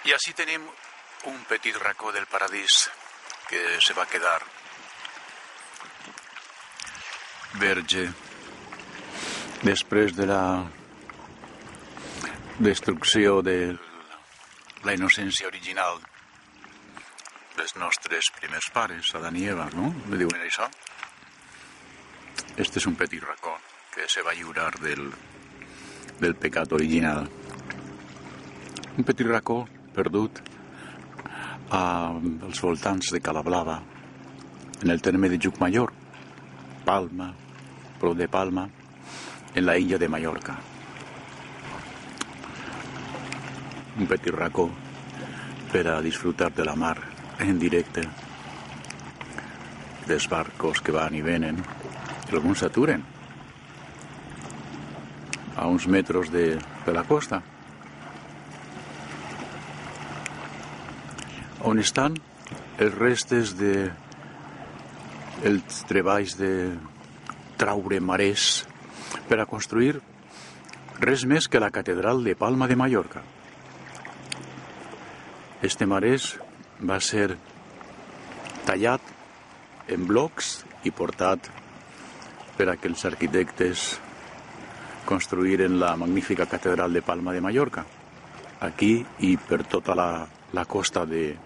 I així tenim un petit racó del paradís que se va quedar verge després de la destrucció de la innocència original dels nostres primers pares, Adán i Eva, no? Me diuen això? Este és un petit racó que se va lliurar del pecat original. Un petit racó perdut als voltants de Calablava, en el terme de Llucmajor, Palma, prop de Palma, en la illa de Mallorca. Un petit racó per a disfrutar de la mar en directe, dels barcos que van i venen, i alguns s'aturen a uns metres de la costa, on estan els restes de els treballs de traure marès per a construir res més que la catedral de Palma de Mallorca. Este marès va ser tallat en blocs i portat per a que els arquitectes construïren la magnífica catedral de Palma de Mallorca. Aquí i per tota la costa de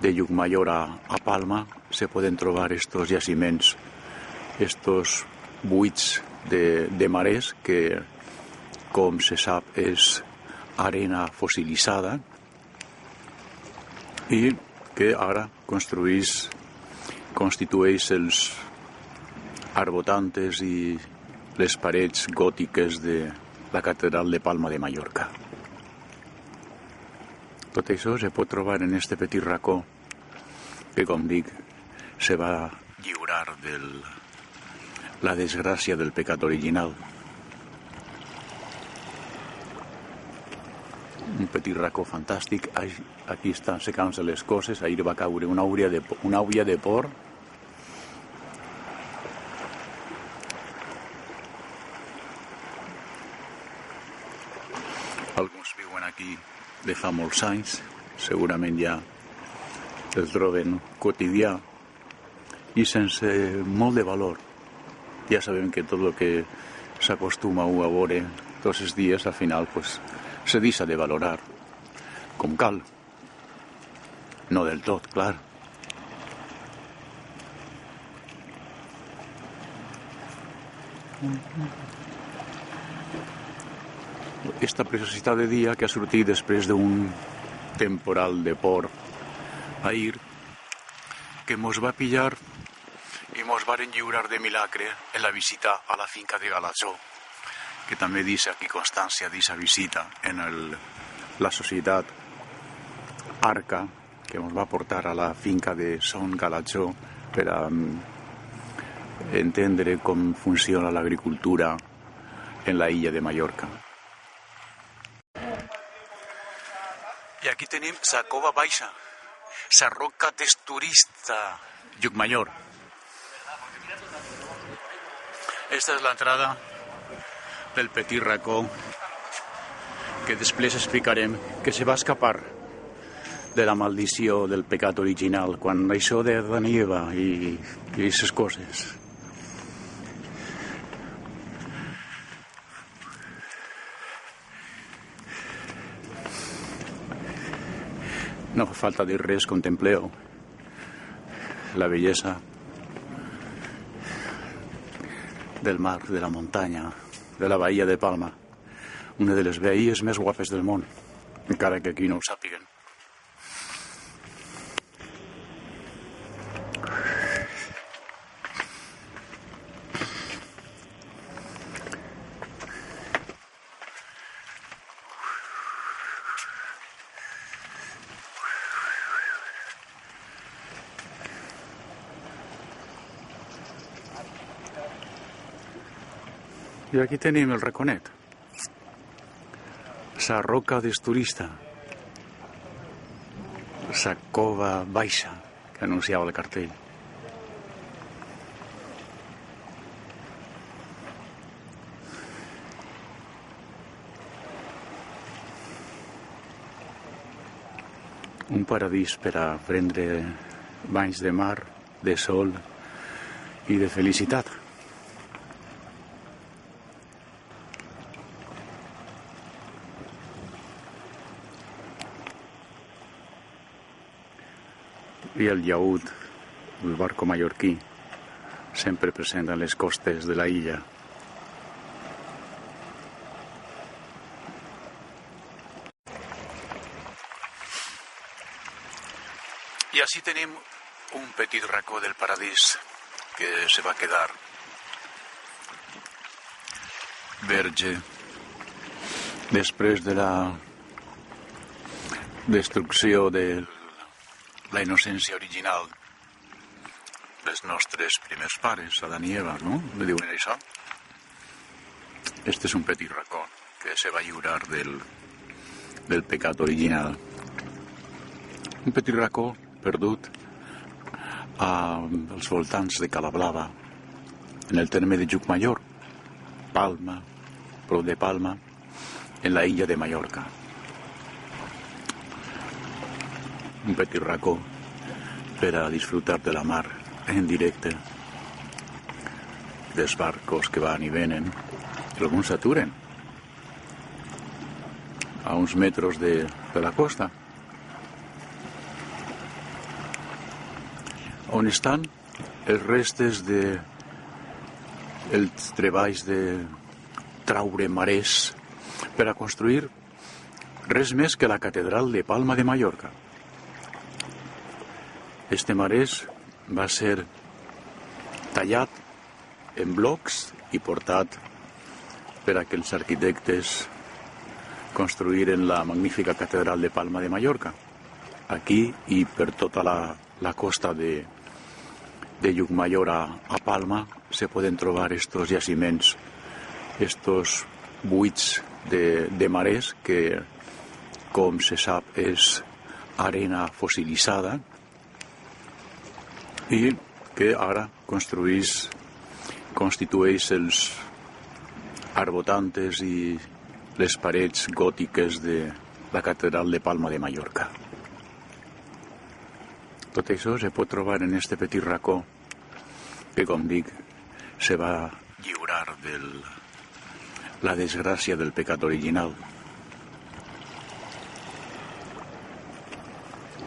Llucmajor a Palma se poden trobar estos jaciments, estos buits de marès que, com se sap, és arena fossilitzada i que ara constitueix els arbotantes i les parets gòtiques de la catedral de Palma de Mallorca. Tot això se pot trobar en este petit racó que, com dic, se va lliurar de la desgràcia del pecat original. Un petit racó fantàstic. Aquí estan secant-se les coses. Ahir va caure una aulla de por. Alguns viuen aquí de fa molts anys. Segurament ja el troben quotidià i sense molt de valor. Ja sabem que tot el que s'acostuma a veure tots els dies, al final, pues, se deixa de valorar com cal. No del tot, clar. Esta preciosidad de dia que ha sortit després d'un temporal de por ahir, que mos va pillar i mos varen lliurar de milagre en la visita a la finca de Galatxó, que també deixa aquí constància d'aquesta visita en la societat Arca, que ens va portar a la finca de Son Galatxó per a entendre com funciona l'agricultura en la illa de Mallorca. I aquí tenim la cova baixa, la roca desturista, Llucmajor. Esta és l'entrada del petit racó que després explicarem que se va escapar de la maldició del pecat original quan això de Adán i Eva i aquestes coses. No fa falta dir res, contempleu la bellesa del mar, de la muntanya, de la bahia de Palma, una de les baies més guapes del món, encara que aquí no ho sàpiguen. I aquí tenim el raconet, la roca desturista, la cova baixa que anunciava el cartell. un paradís per a prendre banys de mar, de sol i de felicitat. I el llaüt, el barco mallorquí, sempre present a les costes de la illa. I així tenim un petit racó del paradís que se va quedar verge després de la destrucció de la innocència original dels nostres primers pares, Adán i Eva, no? Me diuen això? Este és un petit racó que se va lliurar del pecat original. Un petit racó perdut als voltants de Calablava, en el terme de Llucmajor, Palma, prop de Palma, en la illa de Mallorca. Un petit racó per a disfrutar de la mar en directe, dels barcos que van i venen, i alguns s'aturen a uns metres de la costa, on estan els restes de els treballs de traure marès per a construir res més que la catedral de Palma de Mallorca. Este marès va ser tallat en blocs i portat per a que els arquitectes construïren la magnífica catedral de Palma de Mallorca. Aquí i per tota la costa de Llucmajor a Palma se poden trobar estos jaciments, estos buits de marès que, com se sap, és arena fossilitzada i que ara constitueix els arbotantes i les parets gòtiques de la catedral de Palma de Mallorca. Tot això se pot trobar en este petit racó que, com dic, se va lliurar de la desgràcia del pecat original.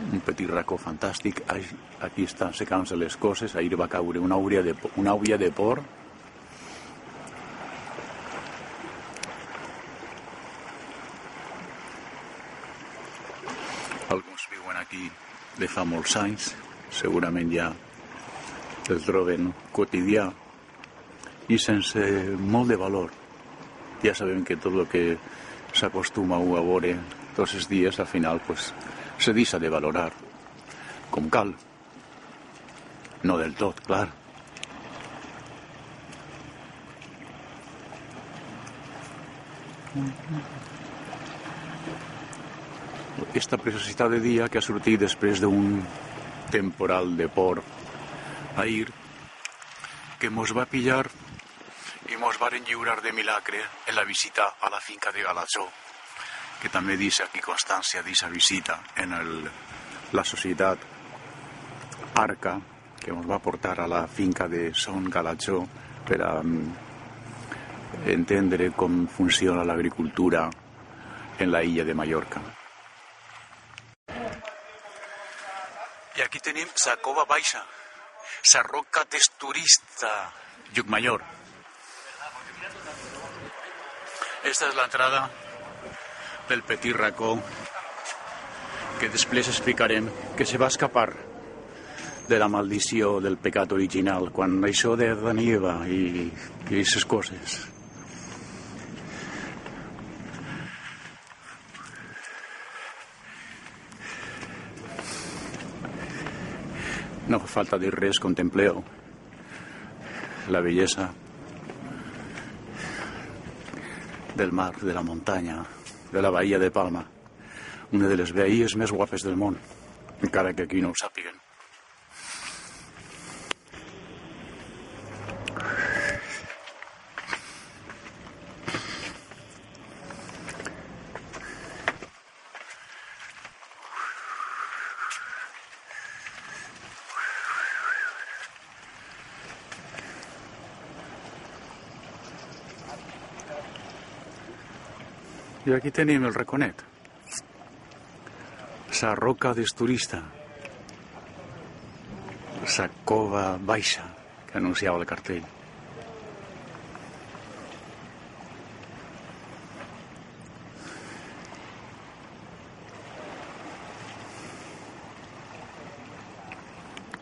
Un petit racó fantàstic. Aquí estan secant-se les coses. Ahir va caure una aulla de por. Alguns viuen aquí de fa molts anys. Segurament ja el troben quotidià i sense molt de valor. Ja sabem que tot el que s'acostuma a veure tots els dies, al final, pues, se deixa de valorar com cal. No del tot, clar. Esta preciosidad de dia que ha sortit després d'un temporal de por ahir, que mos va pillar i mos varen lliurar de milagre en la visita a la finca de Galatzó, que també deixa aquí constància d'aquesta visita en la societat Arca, que ens va portar a la finca de Son Galatzó per a entendre com funciona l'agricultura en la illa de Mallorca. I aquí tenim la cova baixa, la roca texturista Llucmajor. Esta és l'entrada del petit racó que després explicarem que se va escapar de la maldició del pecat original quan això de Adán i Eva i aquestes coses. No fa falta dir res, contempleu la bellesa del mar, de la muntanya, de la bahia de Palma, una de les bahies més guapes del món, encara que aquí no ho sàpiguen. I aquí tenim el raconet. Sa roca d'esturista. Sa cova baixa que anunciava el cartell.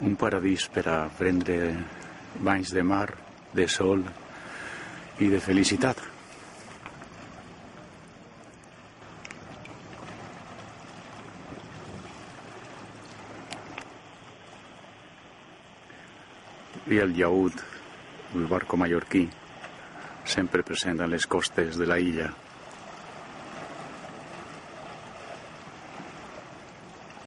Un paradís per a prendre banys de mar, de sol i de felicitat. I el llaüt, el barco mallorquí, sempre present a les costes de la illa.